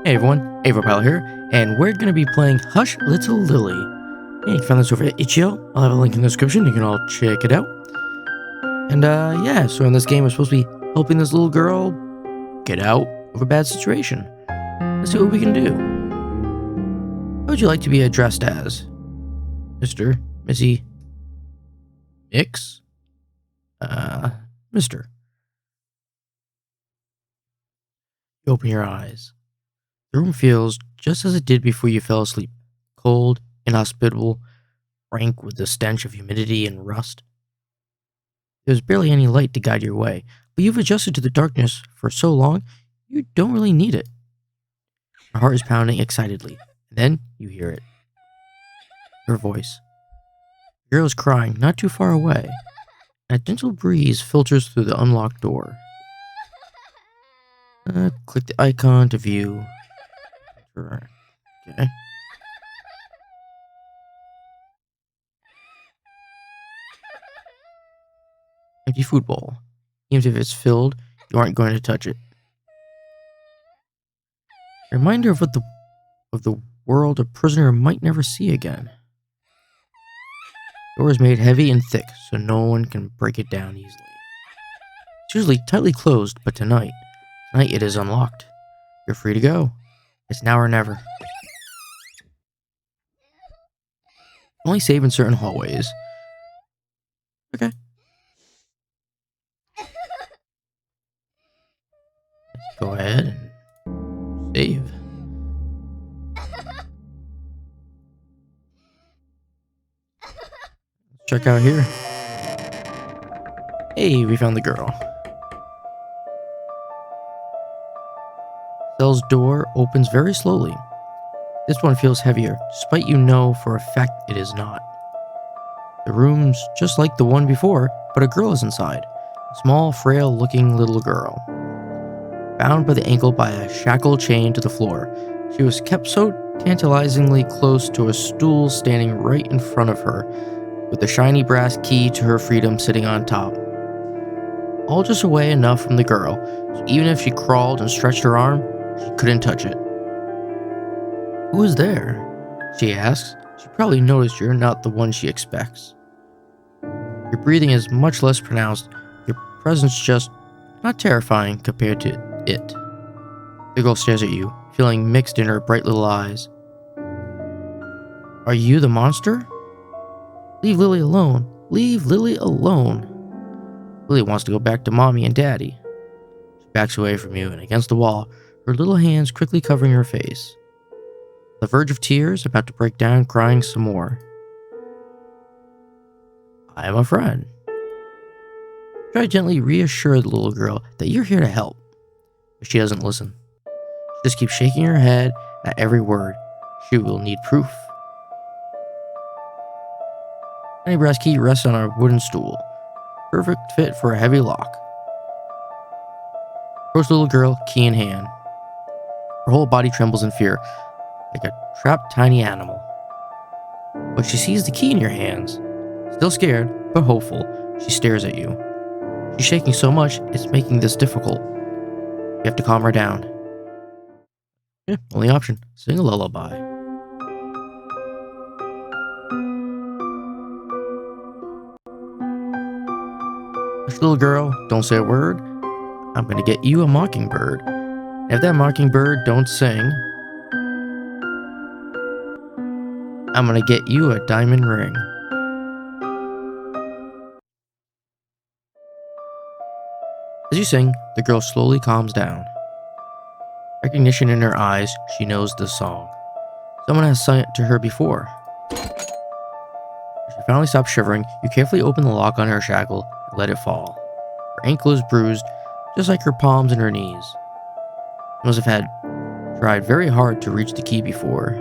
Hey everyone, Pilot here, and we're going to be playing Hush Little Lily. Hey, you can find this over at itch.io. I'll have a link in the description, you can all check it out. And yeah, so in this game we're supposed to be helping this little girl get out of a bad situation. Let's see what we can do. How would you like to be addressed as? Mr., Missy, Mix? Mr. You open your eyes. The room feels just as it did before you fell asleep. Cold, inhospitable, rank with the stench of humidity and rust. There's barely any light to guide your way, but you've adjusted to the darkness for so long, you don't really need it. Your heart is pounding excitedly, and then you hear it. Your voice. The girl is crying not too far away, and a gentle breeze filters through the unlocked door. Click the icon to view. Okay. Empty food bowl. Even if it's filled, you aren't going to touch it. A reminder of the world a prisoner might never see again. The door is made heavy and thick, so no one can break it down easily. It's usually tightly closed, but tonight it is unlocked. You're free to go. It's now or never. Only save in certain hallways. Okay. Let's go ahead and save. Let's check out here. Hey, we found the girl. Cell's door opens very slowly. This one feels heavier, despite you know for a fact it is not. The room's just like the one before, but a girl is inside. A small, frail-looking little girl. Bound by the ankle by a shackle chain to the floor, she was kept so tantalizingly close to a stool standing right in front of her, with the shiny brass key to her freedom sitting on top. All just away enough from the girl, so even if she crawled and stretched her arm, she couldn't touch it. Who is there? She asks. She probably noticed you're not the one she expects. Your breathing is much less pronounced, your presence just not terrifying compared to it. The girl stares at you, feeling mixed in her bright little eyes. Are you the monster? Leave Lily alone. Leave Lily alone. Lily wants to go back to mommy and daddy. She backs away from you and against the wall, her little hands quickly covering her face. On the verge of tears, about to break down, crying some more. I am a friend. Try to gently reassure the little girl that you're here to help, but she doesn't listen. She just keeps shaking her head at every word. She will need proof. Tiny brass key rests on a wooden stool. Perfect fit for a heavy lock. Approach the little girl, key in hand. Her whole body trembles in fear, like a trapped tiny animal. But she sees the key in your hands. Still scared, but hopeful, she stares at you. She's shaking so much, it's making this difficult. You have to calm her down. Yeah, only option. Sing a lullaby. Hush, little girl, don't say a word. I'm gonna get you a mockingbird. If that mockingbird don't sing, I'm gonna get you a diamond ring. As you sing, the girl slowly calms down. Recognition in her eyes, she knows the song. Someone has sung it to her before. As she finally stops shivering, you carefully open the lock on her shackle and let it fall. Her ankle is bruised, just like her palms and her knees. She must have tried very hard to reach the key before.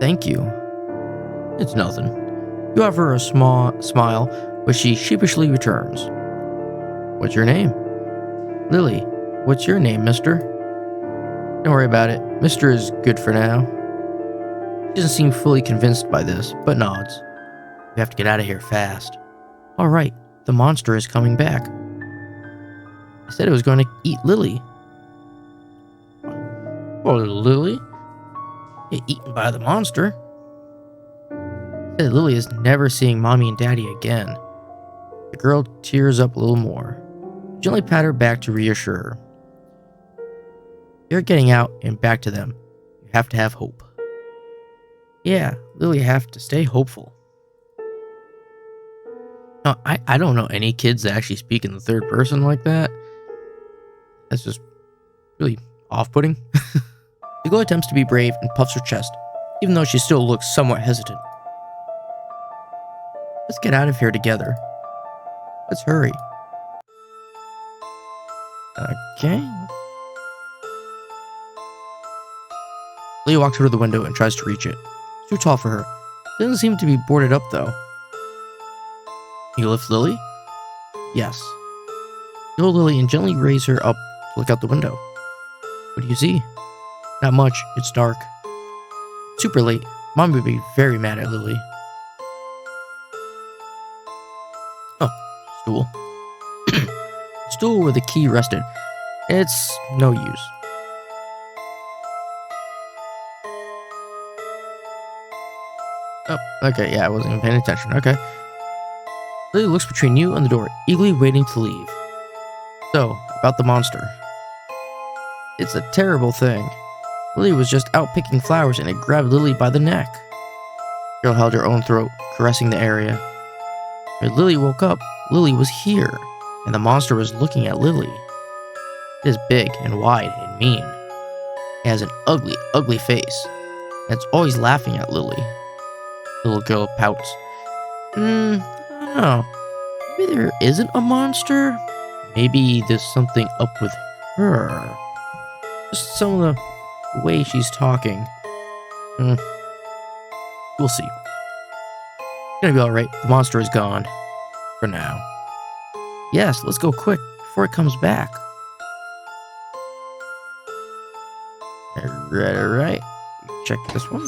Thank you. It's nothing. You offer her a small smile, which she sheepishly returns. What's your name? Lily. What's your name, mister? Don't worry about it. Mister is good for now. She doesn't seem fully convinced by this, but nods. We have to get out of here fast. Alright, the monster is coming back. I said it was going to eat Lily. Oh, Lily, get eaten by the monster. Said Lily is never seeing Mommy and Daddy again. The girl tears up a little more. Gently pat her back to reassure her. You're getting out and back to them. You have to have hope. Yeah, Lily, have to stay hopeful. No, I don't know any kids that actually speak in the third person like that. That's just really off-putting. The girl attempts to be brave and puffs her chest, even though she still looks somewhat hesitant. Let's get out of here together. Let's hurry. Okay. Lily walks over to the window and tries to reach it. It's too tall for her. It doesn't seem to be boarded up, though. You lift Lily? Yes. You hold Lily and gently raise her up to look out the window. What do you see? Not much. It's dark. Super late. Mom would be very mad at Lily. Oh, stool. Stool where the key rested. It's no use. Oh, okay, yeah, I wasn't even paying attention. Okay. Lily looks between you and the door, eagerly waiting to leave. So, about the monster. It's a terrible thing. Lily was just out picking flowers and it grabbed Lily by the neck. The girl held her own throat, caressing the area. When Lily woke up, Lily was here, and the monster was looking at Lily. It is big and wide and mean. It has an ugly, ugly face, and it's always laughing at Lily. The little girl pouts. I don't know. Maybe there isn't a monster? Maybe there's something up with her. Just some of the way she's talking. We'll see. It's gonna be alright. The monster is gone. For now. Yes, let's go quick before it comes back. Alright. Check this one.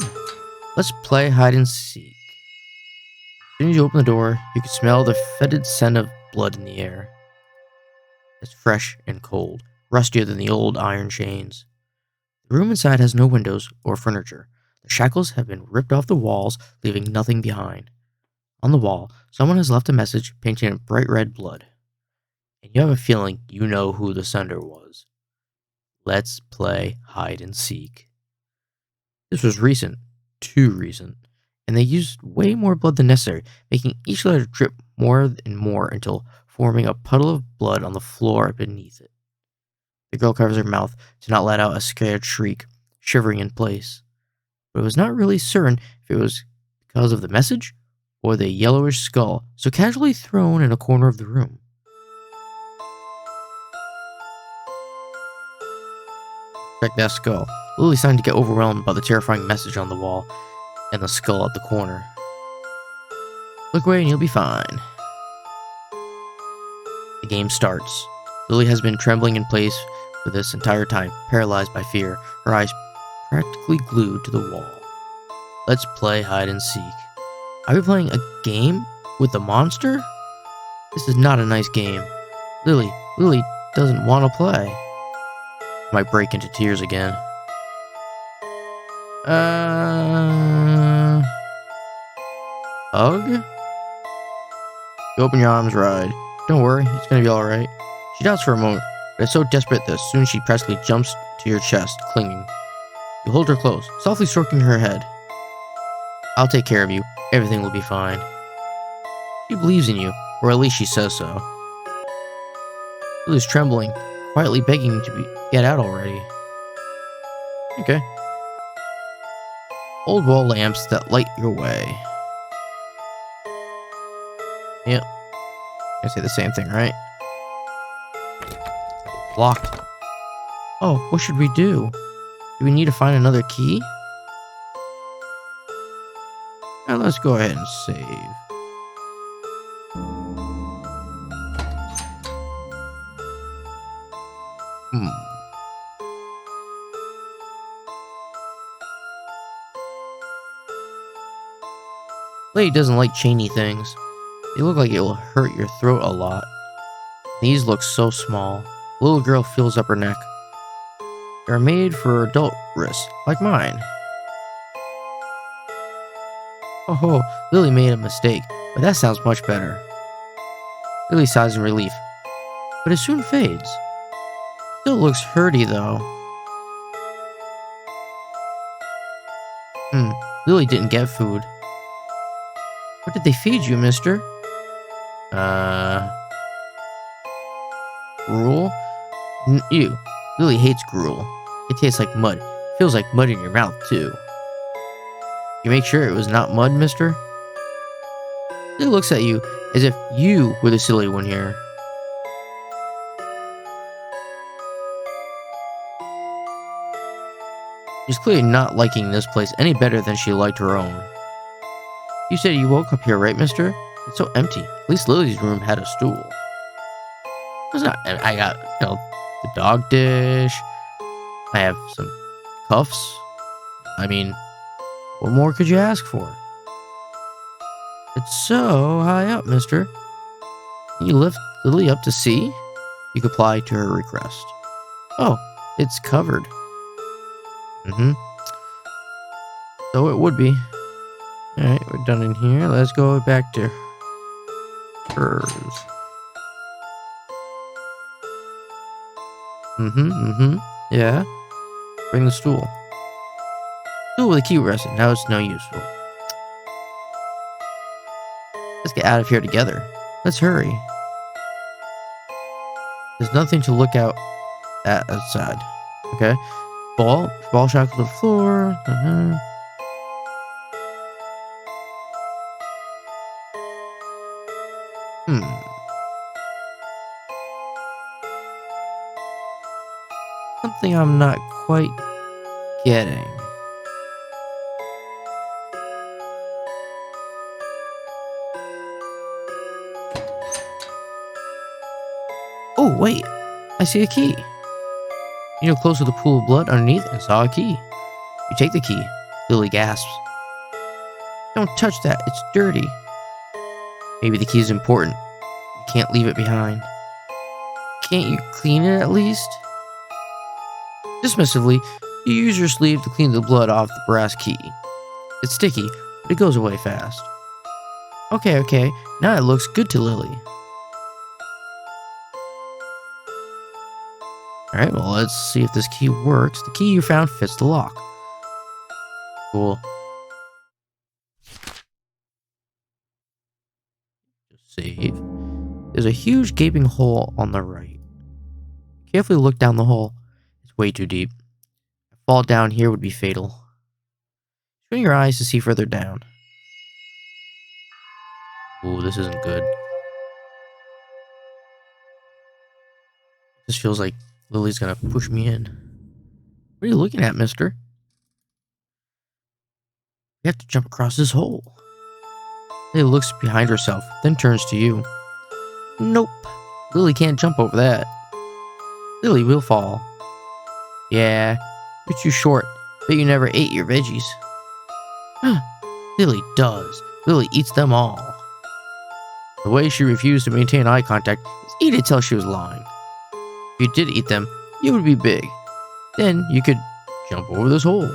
Let's play hide and seek. As soon as you open the door, you can smell the fetid scent of blood in the air. It's fresh and cold, rustier than the old iron chains. The room inside has no windows or furniture. The shackles have been ripped off the walls, leaving nothing behind. On the wall, someone has left a message painted in bright red blood. And you have a feeling you know who the sender was. Let's play hide and seek. This was recent, too recent, and they used way more blood than necessary, making each letter drip more and more until forming a puddle of blood on the floor beneath it. The girl covers her mouth to not let out a scared shriek, shivering in place. But it was not really certain if it was because of the message or the yellowish skull so casually thrown in a corner of the room. Check that skull. Lily's starting to get overwhelmed by the terrifying message on the wall and the skull at the corner. Look away and you'll be fine. The game starts. Lily has been trembling in place for this entire time, paralyzed by fear, her eyes practically glued to the wall. Let's play hide and seek. Are we playing a game with the monster? This is not a nice game. Lily doesn't want to play. Might break into tears again. Hug? You open your arms wide. Don't worry, it's gonna be alright. She doubts for a moment, but is so desperate that soon she practically jumps to your chest, clinging. You hold her close, softly stroking her head. I'll take care of you. Everything will be fine. She believes in you, or at least she says so. Lily's trembling, quietly begging to get out already. Okay. Old wall lamps that light your way. Yep. I say the same thing, right? Locked. Oh, what should we do? Do we need to find another key? Now let's go ahead and save. Lady doesn't like chainy things. They look like it will hurt your throat a lot. These look so small. The little girl feels up her neck. They're made for adult wrists, like mine. Oh, Lily made a mistake, but that sounds much better. Lily sighs in relief, but it soon fades. Still looks hurty, though. Lily didn't get food. What did they feed you, mister? Gruel? Ew. Lily hates gruel. It tastes like mud. Feels like mud in your mouth, too. You make sure it was not mud, mister? Lily looks at you as if you were the silly one here. She's clearly not liking this place any better than she liked her own. You said you woke up here, right, mister? It's so empty. At least Lily's room had a stool. It's not. I got, the dog dish. I have some cuffs. I mean, what more could you ask for? It's so high up, mister. Can you lift Lily up to see? You comply to her request. Oh, it's covered. So it would be. Alright, we're done in here. Let's go back to hers. Yeah. Bring the stool. Stool with the key rested. Now it's no use. Let's get out of here together. Let's hurry. There's nothing to look out at outside. Okay. Ball shock to the floor. Something I'm not quite getting. Oh, wait. I see a key. You know, close to the pool of blood underneath and saw a key. You take the key. Lily gasps. Don't touch that. It's dirty. Maybe the key is important. You can't leave it behind. Can't you clean it at least? Dismissively, you use your sleeve to clean the blood off the brass key. It's sticky, but it goes away fast. Okay. Now it looks good to Lily. Alright, well, let's see if this key works. The key you found fits the lock. Cool. Just save. There's a huge gaping hole on the right. Carefully look down the hole. It's way too deep. A fall down here would be fatal. Strain your eyes to see further down. Ooh, this isn't good. This feels like Lily's gonna push me in. What are you looking at, mister? You have to jump across this hole. Lily looks behind herself, then turns to you. Nope. Lily can't jump over that. Lily will fall. Yeah, you're too short. Bet you never ate your veggies. Lily does. Lily eats them all. The way she refused to maintain eye contact is easy to tell she was lying. If you did eat them, you would be big. Then you could jump over this hole.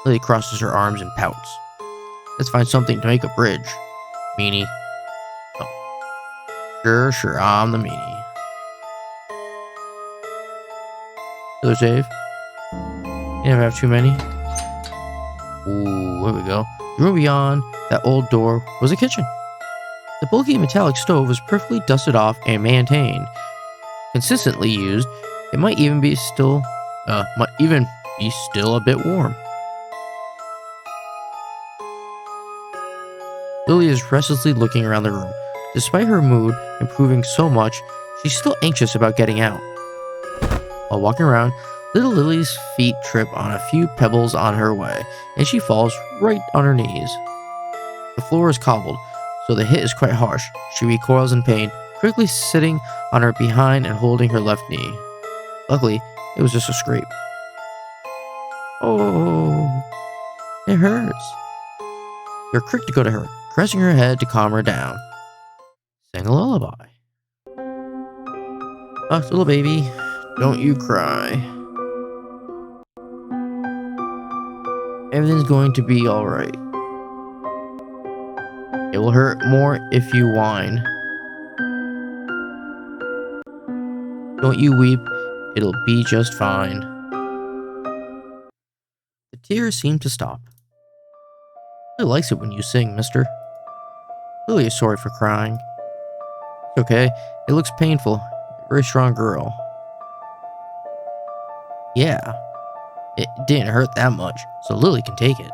Lily crosses her arms and pouts. Let's find something to make a bridge. Meanie. Oh. Sure, I'm the meanie. Another save. You never have too many. Ooh, here we go. The room beyond that old door was a kitchen. The bulky metallic stove was perfectly dusted off and maintained. Consistently used, it might even be still a bit warm. Lily is restlessly looking around the room. Despite her mood improving so much, she's still anxious about getting out. While walking around, little Lily's feet trip on a few pebbles on her way, and she falls right on her knees. The floor is cobbled, so the hit is quite harsh. She recoils in pain, quickly sitting on her behind and holding her left knee. Luckily, it was just a scrape. Oh, it hurts. You're quick to go to her, caressing her head to calm her down. Sing a lullaby. Oh, little baby, don't you cry. Everything's going to be alright. It will hurt more if you whine. Don't you weep, it'll be just fine. The tears seem to stop. Lily likes it when you sing, mister. Lily is sorry for crying. It's okay, it looks painful. You're a very strong girl. Yeah, it didn't hurt that much, so Lily can take it.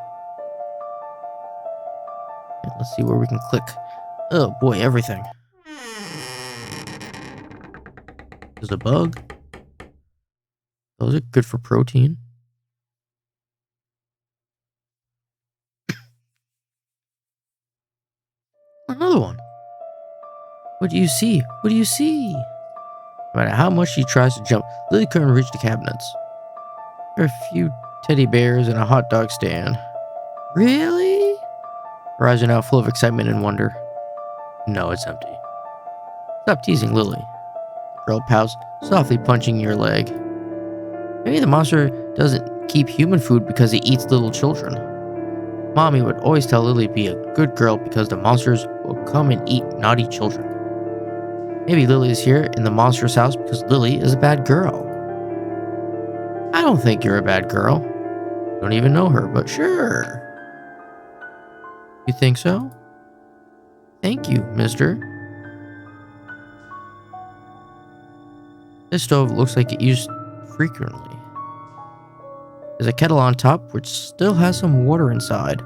And let's see where we can click. Oh boy, everything. There's a bug. Those are good for protein. Another one. What do you see? What do you see? No matter how much she tries to jump, Lily couldn't reach the cabinets. There are a few teddy bears and a hot dog stand. Really? Her eyes are now full of excitement and wonder. No, it's empty. Stop teasing Lily. The girl pouts, softly punching your leg. Maybe the monster doesn't keep human food because he eats little children. Mommy would always tell Lily to be a good girl because the monsters will come and eat naughty children. Maybe Lily is here in the monster's house because Lily is a bad girl. I don't think you're a bad girl. Don't even know her, but sure. You think so? Thank you, mister. This stove looks like it used frequently. There's a kettle on top which still has some water inside.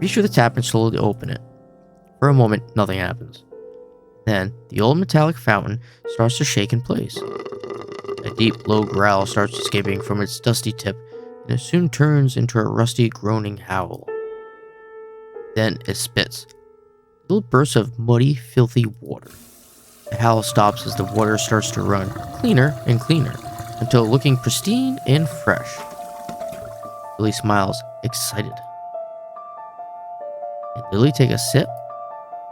Reach for the tap and slowly open it. For a moment, nothing happens. Then, the old metallic fountain starts to shake in place. A deep, low growl starts escaping from its dusty tip, and it soon turns into a rusty, groaning howl. Then it spits. Little bursts of muddy, filthy water. The howl stops as the water starts to run, cleaner and cleaner, until looking pristine and fresh. Lily smiles, excited. And Lily take a sip?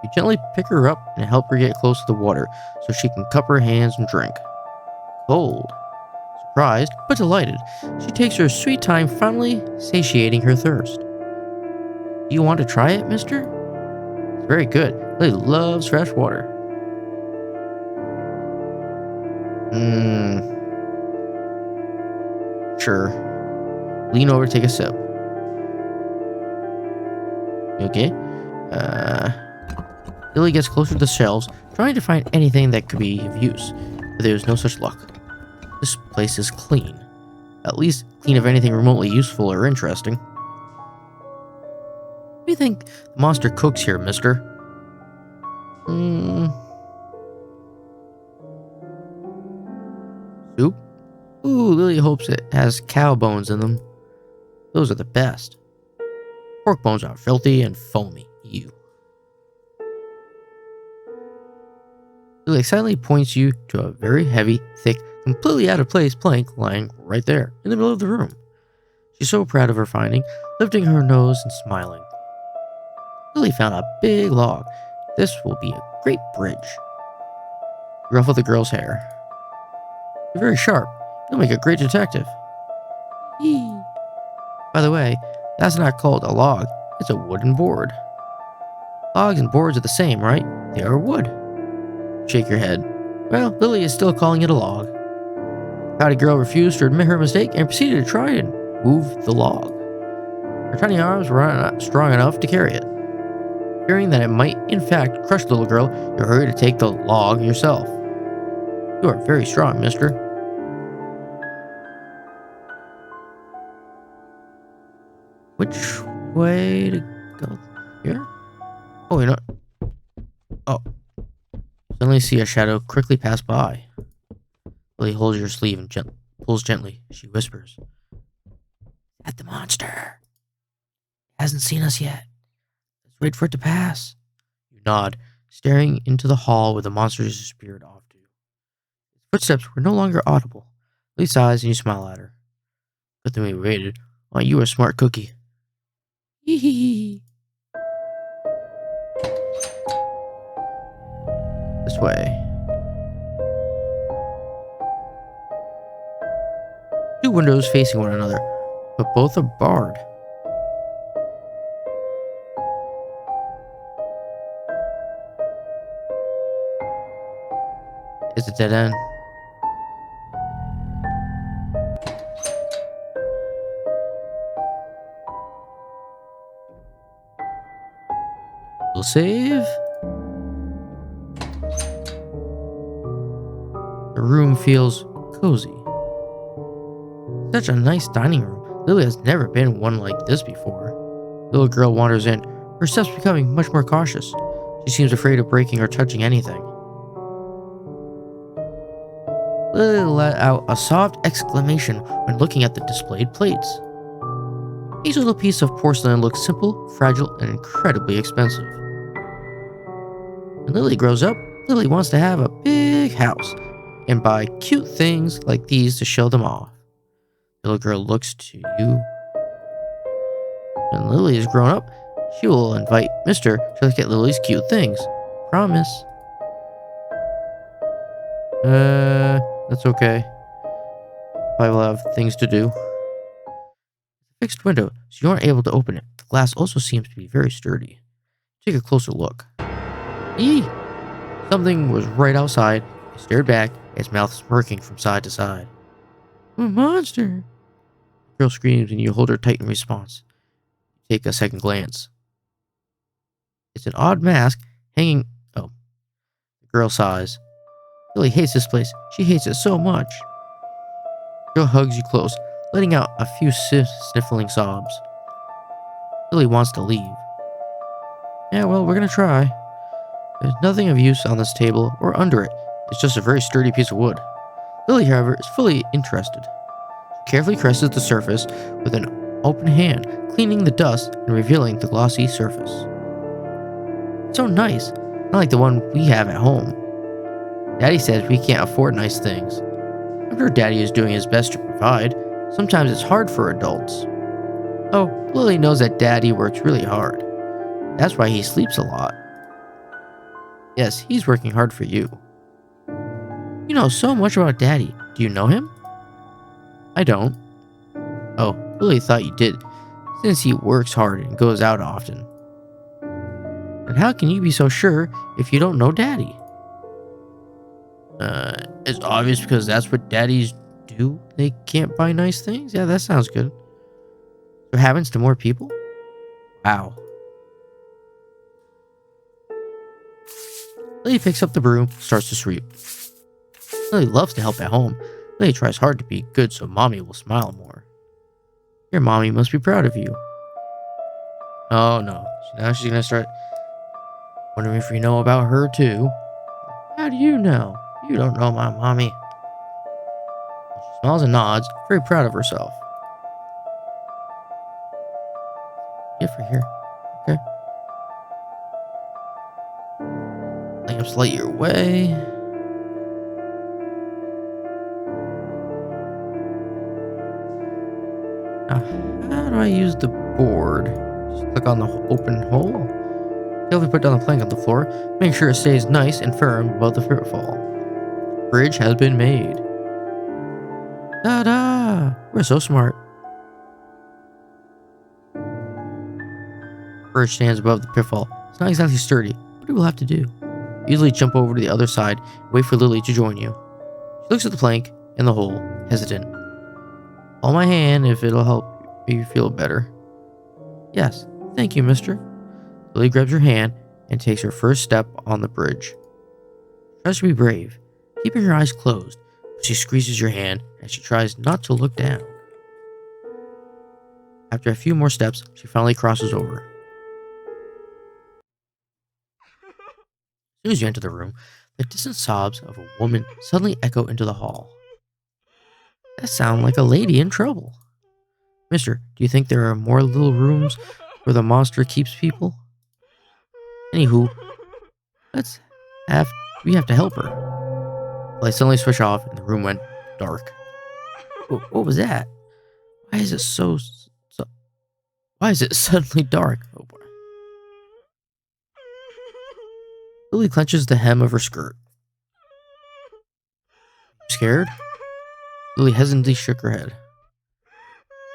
You gently pick her up and help her get close to the water so she can cup her hands and drink. Cold. Surprised, but delighted, she takes her sweet time finally satiating her thirst. Do you want to try it, mister? It's very good. Lily loves fresh water. Sure. Lean over, take a sip. You okay? Lily gets closer to the shelves, trying to find anything that could be of use, but there's no such luck. This place is clean. At least clean of anything remotely useful or interesting. What do you think the monster cooks here, mister? Soup? Ooh, Lily hopes it has cow bones in them. Those are the best. Pork bones are filthy and foamy. Ew. Lily excitedly points you to a very heavy, thick, completely out of place plank lying right there in the middle of the room. She's so proud of her finding, lifting her nose and smiling. Lily found a big log. This will be a great bridge. You ruffle the girl's hair. You're very sharp. You'll make a great detective. Yee. By the way, that's not called a log. It's a wooden board. Logs and boards are the same, right? They are wood. Shake your head. Well, Lily is still calling it a log. Pouty girl refused to admit her mistake and proceeded to try and move the log. Her tiny arms were not strong enough to carry it. Fearing that it might, in fact, crush the little girl, you hurry to take the log yourself. You are very strong, mister. Which way to go? Here? Oh, you're not. Oh. Suddenly see a shadow quickly pass by. Lily holds your sleeve and pulls gently. She whispers, "At the monster. Hasn't seen us yet. Let's wait for it to pass." You nod, staring into the hall where the monster disappeared off to. Its footsteps were no longer audible. Lily sighs and you smile at her. Good thing we waited. Why, you are a smart cookie. Hee hee hee. This way. two windows facing one another, but both are barred. It's a dead end. We'll save. The room feels cozy. Such a nice dining room. Lily has never been in one like this before. The little girl wanders in, her steps becoming much more cautious. She seems afraid of breaking or touching anything. Lily let out a soft exclamation when looking at the displayed plates. Each little piece of porcelain looks simple, fragile, and incredibly expensive. When Lily grows up, Lily wants to have a big house and buy cute things like these to show them off. The little girl looks to you. When Lily is grown up, she will invite Mr. to look at Lily's cute things. Promise. That's okay. I will have things to do. Fixed window, so you aren't able to open it. The glass also seems to be very sturdy. Take a closer look. Eee! Something was right outside. It stared back, its mouth smirking from side to side. A monster! The girl screams and you hold her tight in response. Take a second glance. It's an odd mask hanging... Oh. The girl sighs. Lily hates this place. She hates it so much. The girl hugs you close, letting out a few sniffling sobs. Lily wants to leave. Yeah, well, we're gonna try. There's nothing of use on this table or under it. It's just a very sturdy piece of wood. Lily, however, is fully interested. She carefully caresses the surface with an open hand, cleaning the dust and revealing the glossy surface. It's so nice, not like the one we have at home. Daddy says we can't afford nice things. I'm sure Daddy is doing his best to provide. Sometimes it's hard for adults. Oh, Lily knows that Daddy works really hard. That's why he sleeps a lot. Yes, he's working hard for you. You know so much about Daddy. Do you know him? I don't. Oh, Lily thought you did, since he works hard and goes out often. And how can you be so sure if you don't know Daddy? It's obvious because that's what daddies do. They can't buy nice things? Yeah, that sounds good. What happens to more people? Wow. Lily picks up the broom, starts to sweep. Lily loves to help at home. Lily tries hard to be good so Mommy will smile more. Your Mommy must be proud of you. Oh no. Now she's gonna start wondering if we know about her too. How do you know? You don't know my Mommy. She smiles and nods, very proud of herself. Get for here. Okay. Lamps light your way. Now, how do I use the board? Just click on the open hole. Carefully put down the plank on the floor. Make sure it stays nice and firm above the pitfall. Bridge has been made. Ta-da! We're so smart. Bridge stands above the pitfall. It's not exactly sturdy, but it will have to do. Easily jump over to the other side and wait for Lily to join you. She looks at the plank and the hole, hesitant. Hold my hand if it'll help you feel better. Yes, thank you, mister. Lily grabs your hand and takes her first step on the bridge. Tries to be brave, keeping her eyes closed, but she squeezes your hand as she tries not to look down. After a few more steps, she finally crosses over. As soon as you enter the room, the distant sobs of a woman suddenly echo into the hall. That sounds like a lady in trouble. Mister, do you think there are more little rooms where the monster keeps people? Anywho, we have to help her. The light suddenly switched off and the room went dark. What was that? Why is it why is it suddenly dark? Oh boy. Lily clenches the hem of her skirt. Scared? Lily hesitantly shook her head.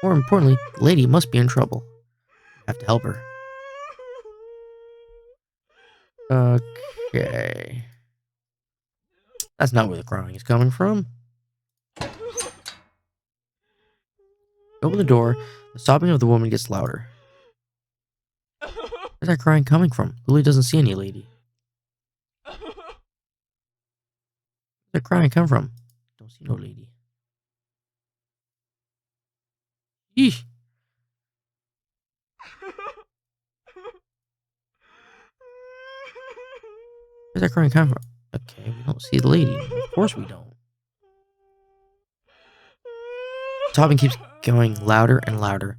More importantly, the lady must be in trouble. I have to help her. Okay. That's not where the crying is coming from. Open the door. The sobbing of the woman gets louder. Where's that crying coming from? Lily doesn't see any lady. Where's that crying come from? Don't see no lady. Yeesh. Where's that crying come from? Okay, we don't see the lady. Of course we don't. Sobbing keeps going louder and louder.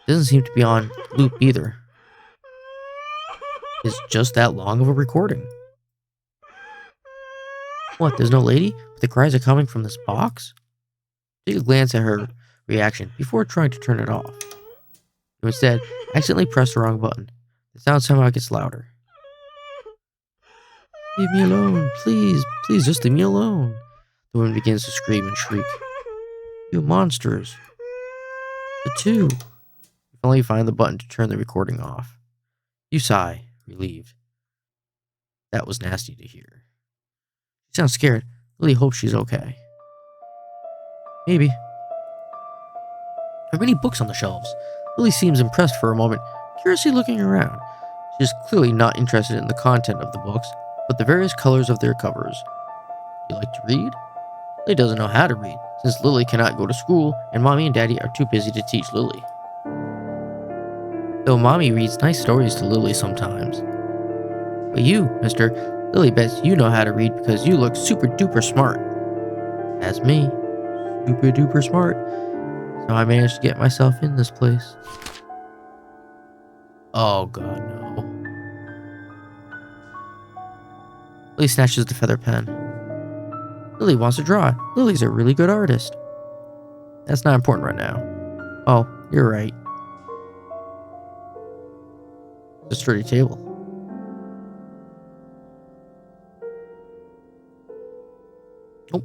Doesn't seem to be on loop either. It's just that long of a recording. What, there's no lady? But the cries are coming from this box? Take a glance at her reaction before trying to turn it off. You instead accidentally press the wrong button. The sound somehow gets louder. Leave me alone, please, please just leave me alone. The woman begins to scream and shriek. You monsters. The two. You finally find the button to turn the recording off. You sigh, relieved. That was nasty to hear. She sounds scared. Lily hopes she's okay. Maybe. There are many books on the shelves. Lily seems impressed for a moment, curiously looking around. She is clearly not interested in the content of the books, but the various colors of their covers. You like to read? Lily doesn't know how to read, since Lily cannot go to school and Mommy and Daddy are too busy to teach Lily. Though Mommy reads nice stories to Lily sometimes. But you, mister, Lily bets you know how to read because you look super duper smart. That's me. Super duper smart. So I managed to get myself in this place. Oh god, no. Lily snatches the feather pen. Lily wants to draw. Lily's a really good artist. That's not important right now. Oh, you're right. It's a sturdy table. Oh.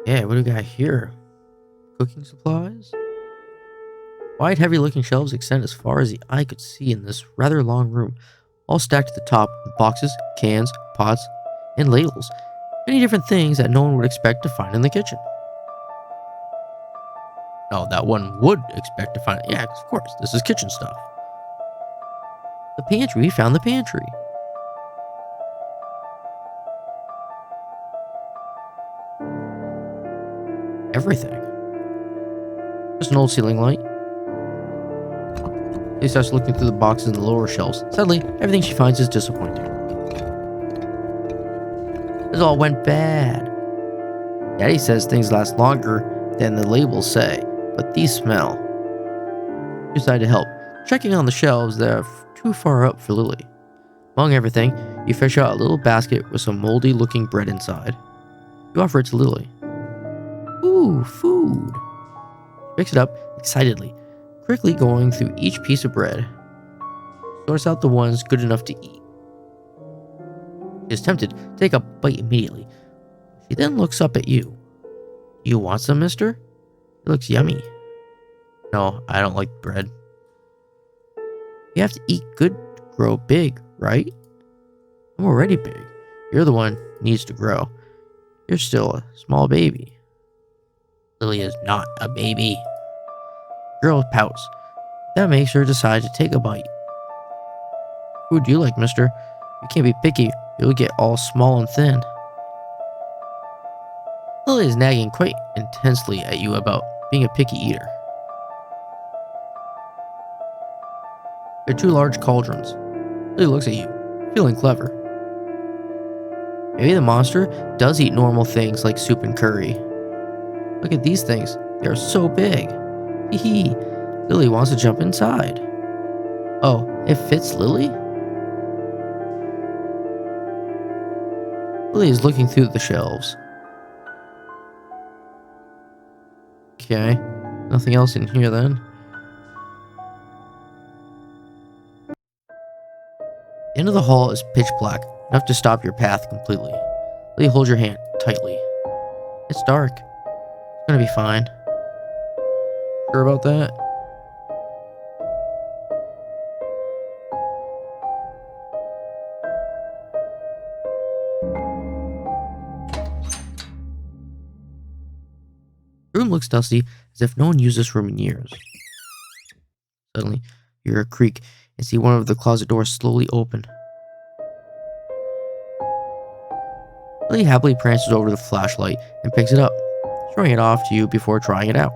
Yeah, what do we got here? Cooking supplies? Wide, heavy-looking shelves extend as far as the eye could see in this rather long room, all stacked at the top with boxes, cans, pots, and ladles. Many different things that no one would expect to find in the kitchen. Oh, that one would expect to find. Yeah, of course, this is kitchen stuff. The pantry, we found the pantry. Everything. Just an old ceiling light. She starts looking through the boxes in the lower shelves. Sadly, everything she finds is disappointing. This all went bad. Daddy says things last longer than the labels say, but these smell. You decide to help, checking on the shelves that are too far up for Lily. Among everything, you fish out a little basket with some moldy-looking bread inside. You offer it to Lily. Ooh, food. She picks it up excitedly, quickly going through each piece of bread. Sorts out the ones good enough to eat. She is tempted to take a bite immediately. She then looks up at you. You want some, mister? It looks yummy. No, I don't like bread. You have to eat good to grow big, right? I'm already big. You're the one who needs to grow. You're still a small baby. Lily is not a baby. Girl pouts. That makes her decide to take a bite. Who do you like, mister? You can't be picky. You'll get all small and thin. Lily is nagging quite intensely at you about being a picky eater. There are two large cauldrons. Lily looks at you, feeling clever. Maybe the monster does eat normal things like soup and curry. Look at these things. They are so big. Hee hee. Lily wants to jump inside. Oh, it fits Lily? Lily is looking through the shelves. Okay, nothing else in here then. The end of the hall is pitch black, enough to stop your path completely. Lily holds your hand tightly. It's dark. It's gonna be fine. Sure about that? The room looks dusty, as if no one used this room in years. Suddenly, you hear a creak and see one of the closet doors slowly open. Lily happily prances over to the flashlight and picks it up, showing it off to you before trying it out.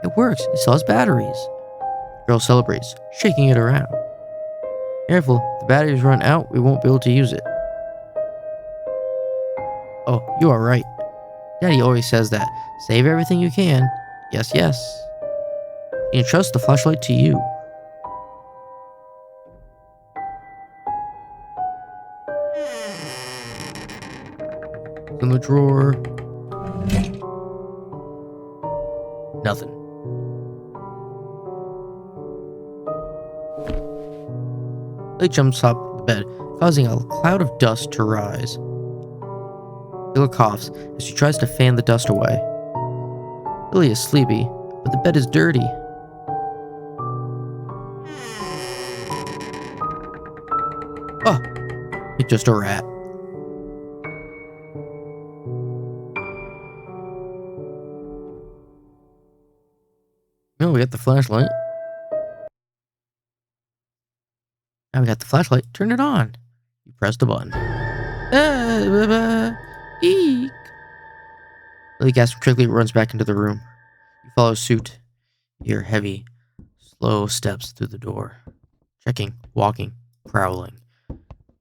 It works. It still has batteries. The girl celebrates, shaking it around. Careful, if the batteries run out, we won't be able to use it. Oh, you are right. Daddy always says that. Save everything you can. Yes, yes. He entrusts the flashlight to you. In the drawer. Nothing. Lily jumps up the bed, causing a cloud of dust to rise. Lily coughs as she tries to fan the dust away. Lily is sleepy, but the bed is dirty. Oh, it's just a rat. Oh, we got the flashlight. Now we got the flashlight. Turn it on. You press the button. Eek. Lily gasps quickly and runs back into the room. You follow suit. You hear heavy, slow steps through the door. Checking, walking, prowling.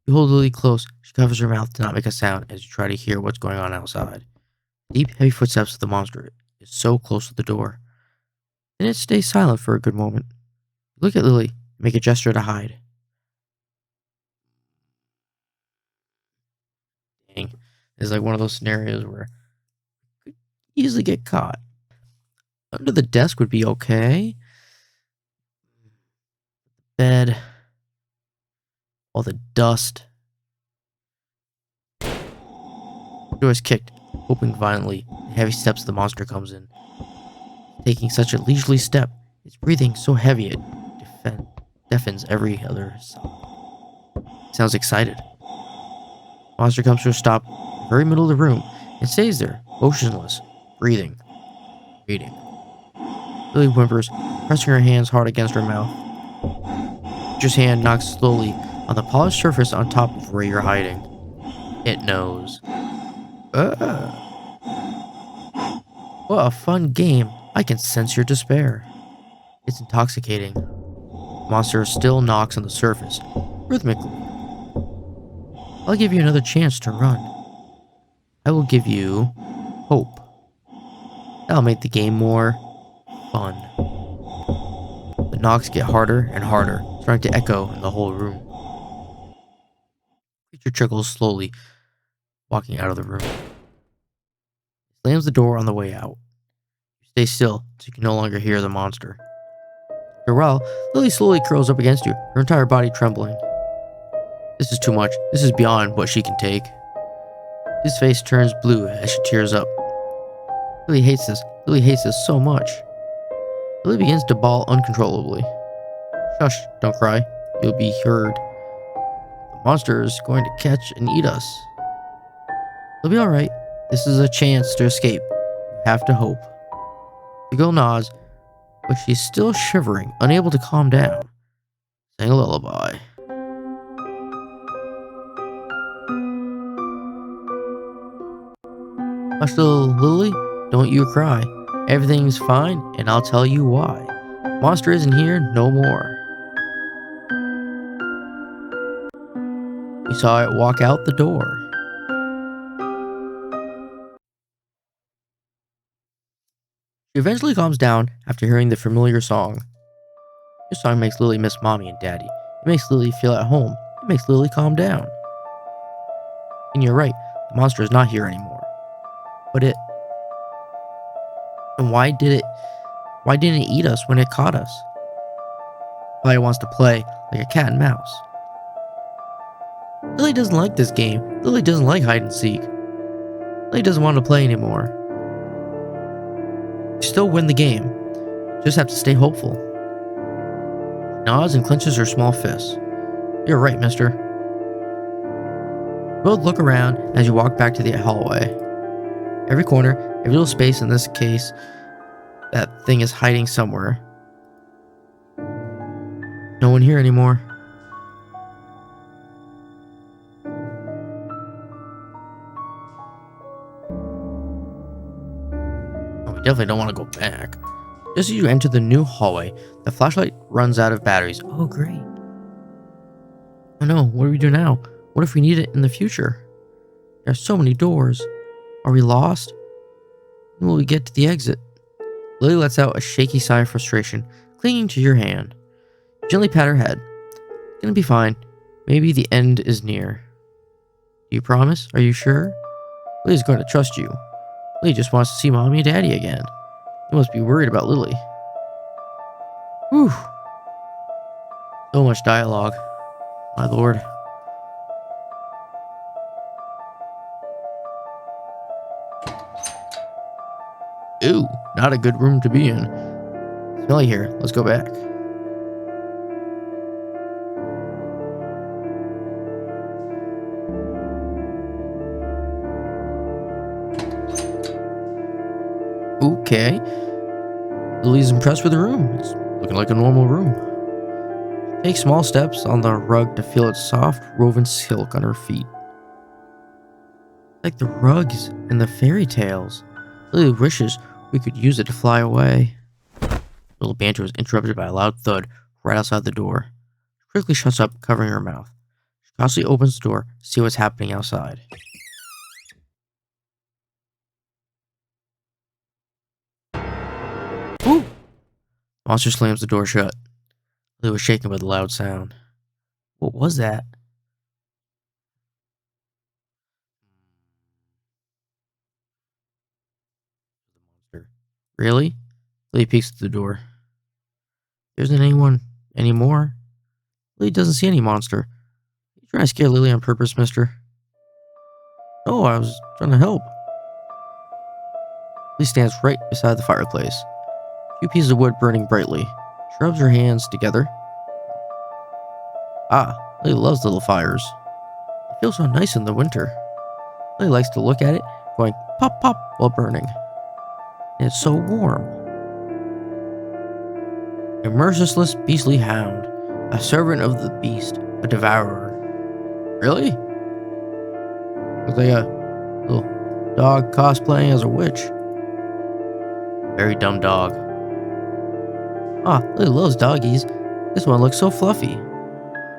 You hold Lily close. She covers her mouth to not make a sound as you try to hear what's going on outside. Deep, heavy footsteps of the monster is so close to the door. Then it stays silent for a good moment. You look at Lily and make a gesture to hide. Dang. It's like one of those scenarios where you could easily get caught. Under the desk would be okay. Bed. All the dust. The door is kicked, opening violently. The heavy steps of the monster comes in. Taking such a leisurely step, its breathing so heavy it deafens every other sound. It sounds excited. The monster comes to a stop in the very middle of the room and stays there, motionless, breathing, waiting. Lily whimpers, pressing her hands hard against her mouth. Creature's hand knocks slowly on the polished surface on top of where you're hiding. It knows. What a fun game. I can sense your despair. It's intoxicating. The monster still knocks on the surface, rhythmically. I'll give you another chance to run. I will give you hope. That'll make the game more fun. The knocks get harder and harder, starting to echo in the whole room. The creature trickles slowly, walking out of the room. He slams the door on the way out. Stay still, so you can no longer hear the monster. After a while, Lily slowly curls up against you, her entire body trembling. This is too much. This is beyond what she can take. His face turns blue as she tears up. Lily hates this. Lily hates this so much. Lily begins to bawl uncontrollably. Shush, don't cry. You'll be heard. The monster is going to catch and eat us. It'll be alright. This is a chance to escape. You have to hope. The girl nods, but she's still shivering, unable to calm down. Sing a lullaby. Hush, little Lily, don't you cry. Everything's fine, and I'll tell you why. Monster isn't here no more. We saw it walk out the door. She eventually calms down after hearing the familiar song. This song makes Lily miss Mommy and Daddy. It makes Lily feel at home. It makes Lily calm down. And you're right, the monster is not here anymore. But it... And why didn't it eat us when it caught us? Probably wants to play like a cat and mouse. Lily doesn't like this game. Lily doesn't like hide and seek. Lily doesn't want to play anymore. You still win the game. You just have to stay hopeful. She nods and clenches her small fist. You're right, mister. You both look around as you walk back to the hallway. Every corner, every little space in this case, that thing is hiding somewhere. No one here anymore. Oh, we definitely don't want to go back. Just as you enter the new hallway, the flashlight runs out of batteries. Oh, great. Oh no, what do we do now? What if we need it in the future? There are so many doors. Are we lost? When will we get to the exit? Lily lets out a shaky sigh of frustration, clinging to your hand. You gently pat her head. It's gonna be fine. Maybe the end is near. Do you promise? Are you sure? Lily's going to trust you. Lily just wants to see Mommy and Daddy again. You must be worried about Lily. Whew. So much dialogue. My lord. Ooh, not a good room to be in. Smelly here. Let's go back. Okay. Lily's impressed with the room. It's looking like a normal room. She takes small steps on the rug to feel its soft, woven silk on her feet. Like the rugs in the fairy tales. Lily wishes we could use it to fly away. Little banter was interrupted by a loud thud right outside the door. She quickly shuts up, covering her mouth. She cautiously opens the door to see what's happening outside. Ooh! The monster slams the door shut. Lily was shaken by the loud sound. What was that? Really? Lily peeks at the door. There isn't anyone anymore. Lily doesn't see any monster. You trying to scare Lily on purpose, mister? Oh, I was trying to help. Lily stands right beside the fireplace. A few pieces of wood burning brightly. She rubs her hands together. Ah, Lily loves little fires. It feels so nice in the winter. Lily likes to look at it, going pop pop while burning. And it's so warm. A merciless, beastly hound, a servant of the beast, a devourer. Really? Looks like a little dog cosplaying as a witch. Very dumb dog. Ah, Lily loves doggies. This one looks so fluffy.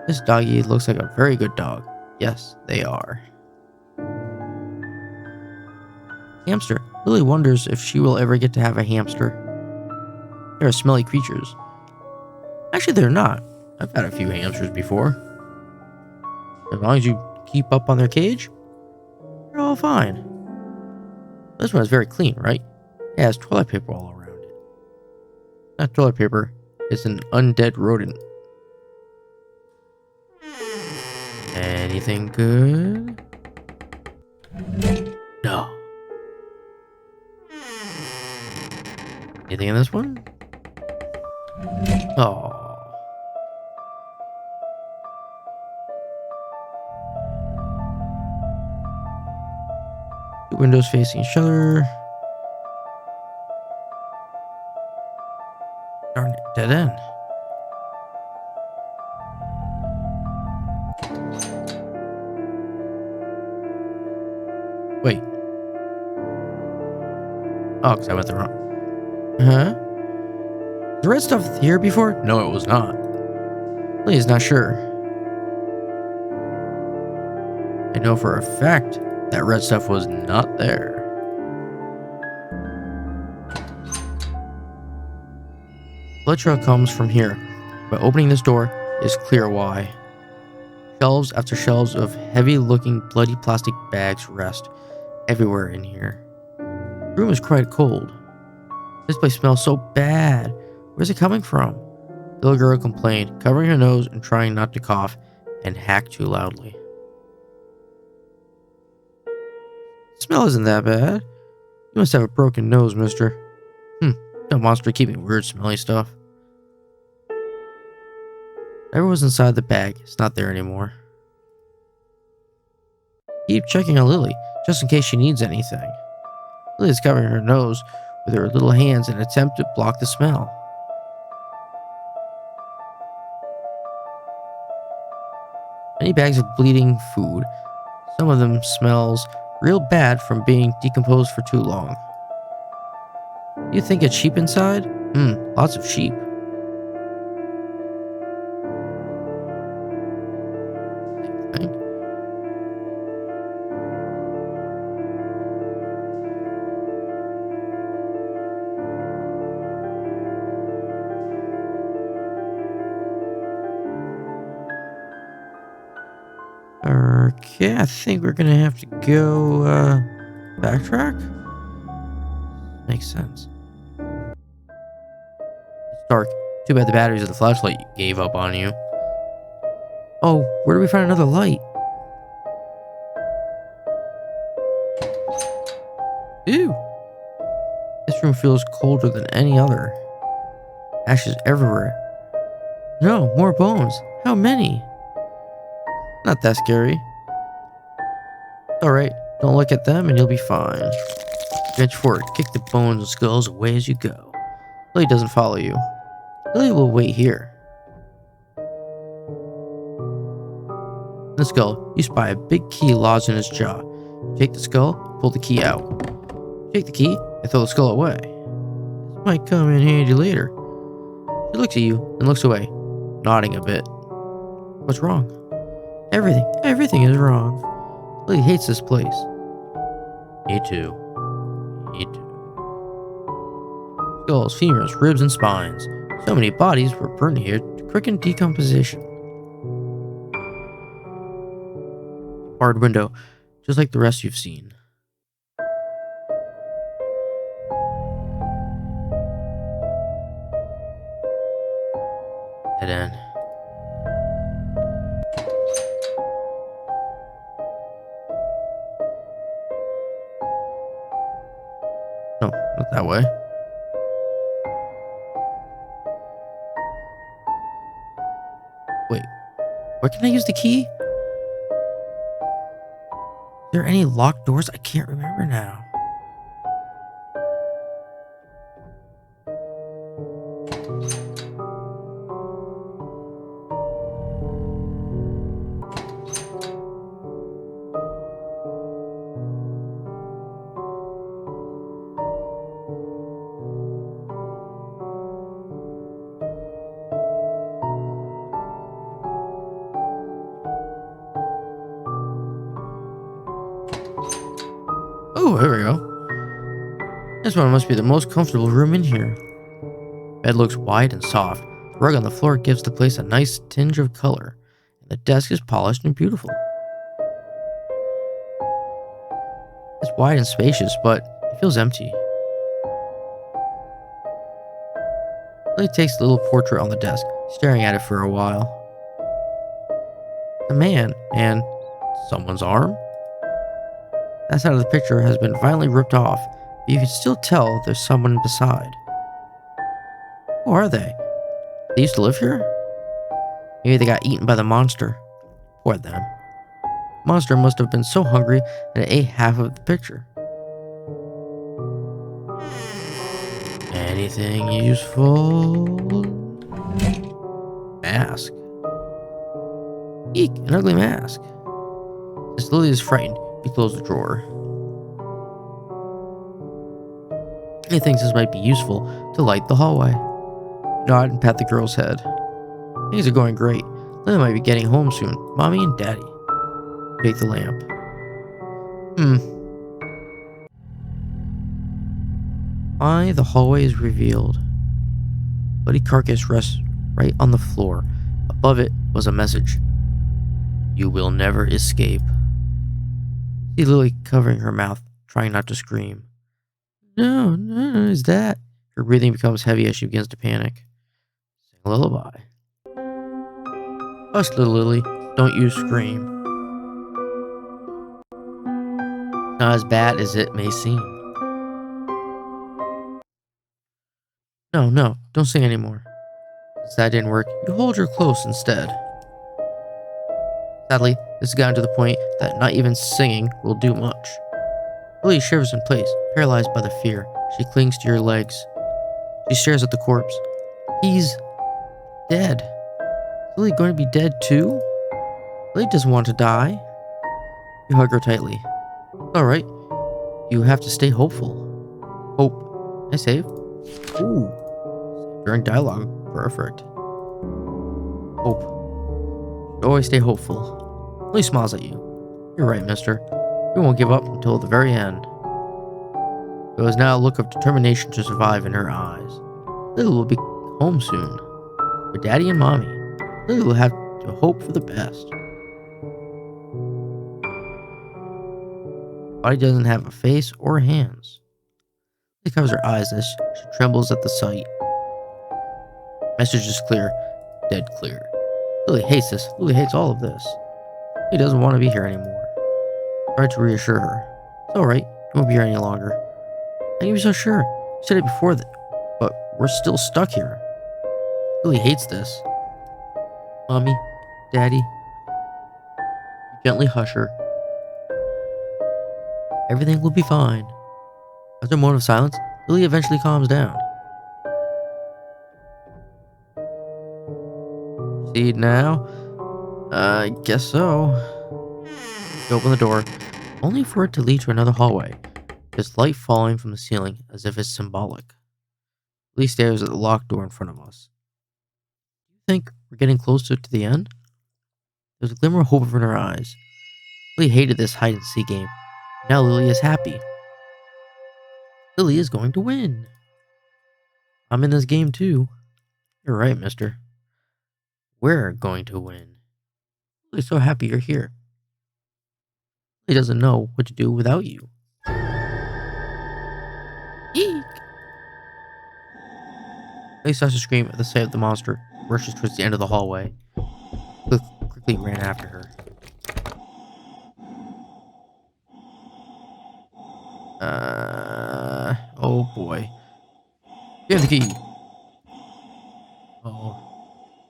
This doggy looks like a very good dog. Yes, they are. Hamster. Lily wonders if she will ever get to have a hamster. They are smelly creatures. Actually, they're not. I've had a few hamsters before. As long as you keep up on their cage, they're all fine. This one is very clean, right? It has toilet paper all around it. Not toilet paper, it's an undead rodent. Anything good? No. Anything in this one? Oh. Two windows facing each other. Darn it, dead end. Wait. Oh, because I went the wrong. Huh? The red stuff here before? No, it was not. Lily's not sure. I know for a fact that red stuff was not there. Blood trail comes from here, but opening this door is clear why. Shelves after shelves of heavy-looking bloody plastic bags rest everywhere in here. The room is quite cold. This place smells so bad. Where's it coming from? The little girl complained, covering her nose and trying not to cough and hack too loudly. Smell isn't that bad. You must have a broken nose, mister. That monster keeping weird smelly stuff. Everyone's inside the bag. It's not there anymore. Keep checking on Lily, just in case she needs anything. Lily is covering her nose with her little hands in an attempt to block the smell. Many bags of bleeding food. Some of them smells real bad from being decomposed for too long. You think it's sheep inside? Lots of sheep. Same thing. Okay, I think we're gonna have to go, backtrack? Makes sense. It's dark. Too bad the batteries of the flashlight gave up on you. Oh, where do we find another light? Ew. This room feels colder than any other. Ashes everywhere. No, more bones. How many? Not that scary. Alright, don't look at them and you'll be fine. Reach forward, kick the bones and skulls away as you go. Lily doesn't follow you. Lily will wait here. In the skull, you spy a big key lodged in his jaw. Take the skull, pull the key out. Take the key, and throw the skull away. This might come in handy later. She looks at you and looks away, nodding a bit. What's wrong? Everything is wrong. Lily hates this place. Me too. Skulls, femurs, ribs, and spines. So many bodies were burned here to quicken decomposition. Barred window, just like the rest you've seen. Dead end. No, not that way. Wait, where can I use the key? Are there any locked doors? I can't remember now. Oh, here we go. This one must be the most comfortable room in here. Bed looks wide and soft. The rug on the floor gives the place a nice tinge of color. And the desk is polished and beautiful. It's wide and spacious, but it feels empty. Lily takes the little portrait on the desk, staring at it for a while. A man and someone's arm? That side of the picture has been violently ripped off, but you can still tell there's someone beside. Who are they? They used to live here? Maybe they got eaten by the monster. Poor them. The monster must have been so hungry that it ate half of the picture. Anything useful? Mask. Eek, an ugly mask. As Lily is frightened, you close the drawer. He thinks this might be useful to light the hallway. Nod and pat the girl's head. Things are going great. Lily might be getting home soon. Mommy and Daddy. Take the lamp. Why the hallway is revealed. Bloody carcass rests right on the floor. Above it was a message. You will never escape. See Lily covering her mouth, trying not to scream. No, is that? Her breathing becomes heavy as she begins to panic. Sing a lullaby. Hush, little Lily. Don't you scream. Not as bad as it may seem. No, no, don't sing anymore. Since that didn't work, you hold her close instead. Sadly, this has gotten to the point that not even singing will do much. Lily shivers in place, paralyzed by the fear. She clings to your legs. She stares at the corpse. He's dead. Is Lily going to be dead too? Lily doesn't want to die. You hug her tightly. It's alright. You have to stay hopeful. Hope. I save? Ooh. During dialogue. Perfect. Hope. You always stay hopeful. Lily smiles at you. You're right, mister. We won't give up until the very end. There was now a look of determination to survive in her eyes. Lily will be home soon. With Daddy and Mommy. Lily will have to hope for the best. Body doesn't have a face or hands. Lily covers her eyes as she trembles at the sight. Message is clear. Dead clear. Lily hates this. Lily hates all of this. Lily doesn't want to be here anymore. Tried to reassure her. It's alright. You won't be here any longer. How can you be so sure? You said it before that, but we're still stuck here. Lily hates this. Mommy, Daddy. You gently hush her. Everything will be fine. After a moment of silence, Lily eventually calms down. See it now? I guess so. You open the door, only for it to lead to another hallway. There's light falling from the ceiling as if it's symbolic. Lily stares at the locked door in front of us. Do you think we're getting closer to the end? There's a glimmer of hope in her eyes. Lily hated this hide-and-seek game. Now Lily is happy. Lily is going to win. I'm in this game too. You're right, mister. We're going to win. Lily's so happy you're here. Lily doesn't know what to do without you. Eek! Lily starts to scream at the sight of the monster, rushes towards the end of the hallway. Quickly ran after her. Oh boy. You have the key. Oh,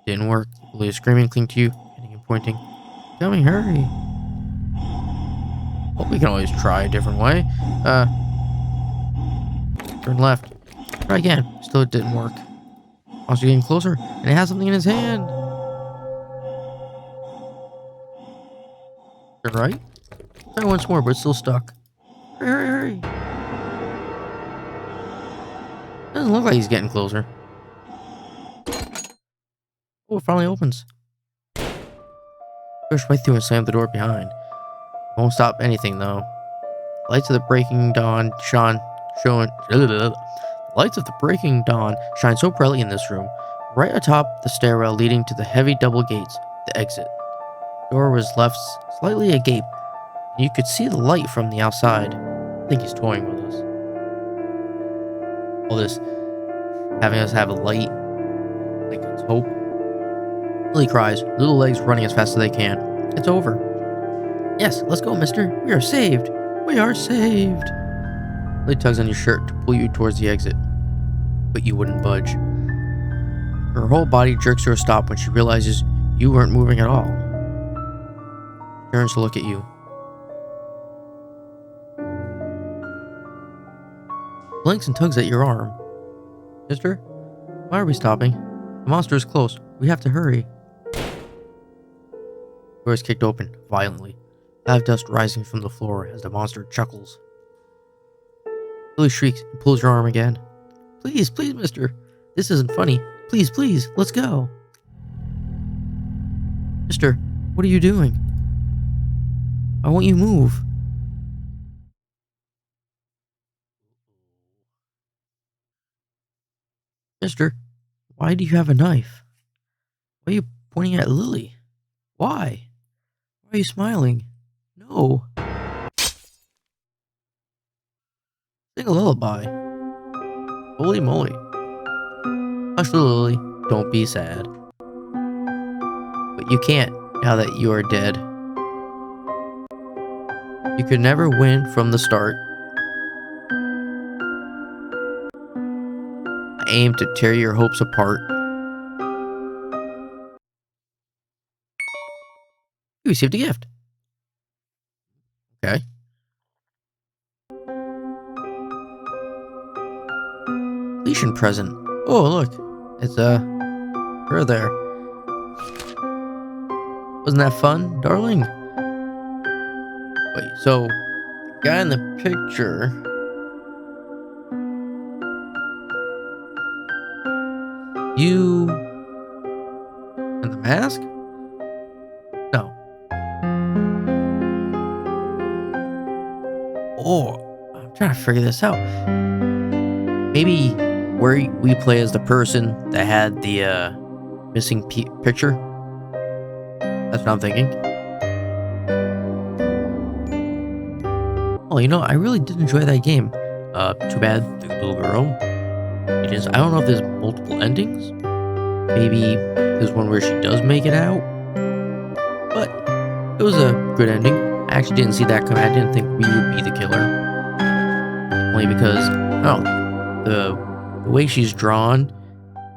didn't work. Lily is screaming, clinging to you, hitting and pointing. Coming, hurry. Well, we can always try a different way. Turn left. Try again. Still, it didn't work. Also getting closer, and it has something in his hand. Turn right. Try once more, but it's still stuck. Hurry, hurry, hurry. Doesn't look like he's getting closer. Oh, it finally opens. Push right through and slam the door behind. Won't stop anything though. Lights of the breaking dawn shine so brightly in this room. Right atop the stairwell leading to the heavy double gates, the exit. The door was left slightly agape, and you could see the light from the outside. I think he's toying with us. All this, having us have a light, like it's hope. Lily cries, little legs running as fast as they can. It's over. Yes, let's go, mister. We are saved. We are saved. Lily tugs on your shirt to pull you towards the exit, but you wouldn't budge. Her whole body jerks to a stop when she realizes you weren't moving at all. She turns to look at you. Blinks and tugs at your arm. Mister, why are we stopping? The monster is close. We have to hurry. The door is kicked open violently. Loud dust rising from the floor as the monster chuckles. Lily shrieks and pulls your arm again. Please, please, mister. This isn't funny. Please, please, let's go. Mister, what are you doing? Why won't you move? Mister, why do you have a knife? Why are you pointing at Lily? Why? Why are you smiling? No. Sing a lullaby. Holy moly. Hush, Lily, don't be sad. But you can't now that you are dead. You could never win from the start. I aim to tear your hopes apart. You received a gift. Okay. Completion present. Oh, look. It's her there. Wasn't that fun, darling? Wait, so guy in the picture. You and the mask? No. Oh, I'm trying to figure this out. Maybe where we play as the person that had the missing picture. That's what I'm thinking. Oh, you know, I really did enjoy that game. Too bad the little girl. It is. I don't know if there's multiple endings. Maybe there's one where she does make it out. But it was a good ending. I actually didn't see that coming. I didn't think we would be the killer. Only because, the way she's drawn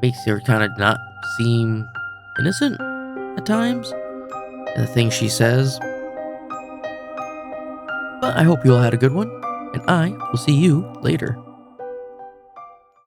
makes her kind of not seem innocent at times. And the things she says. But I hope you all had a good one. And I will see you later.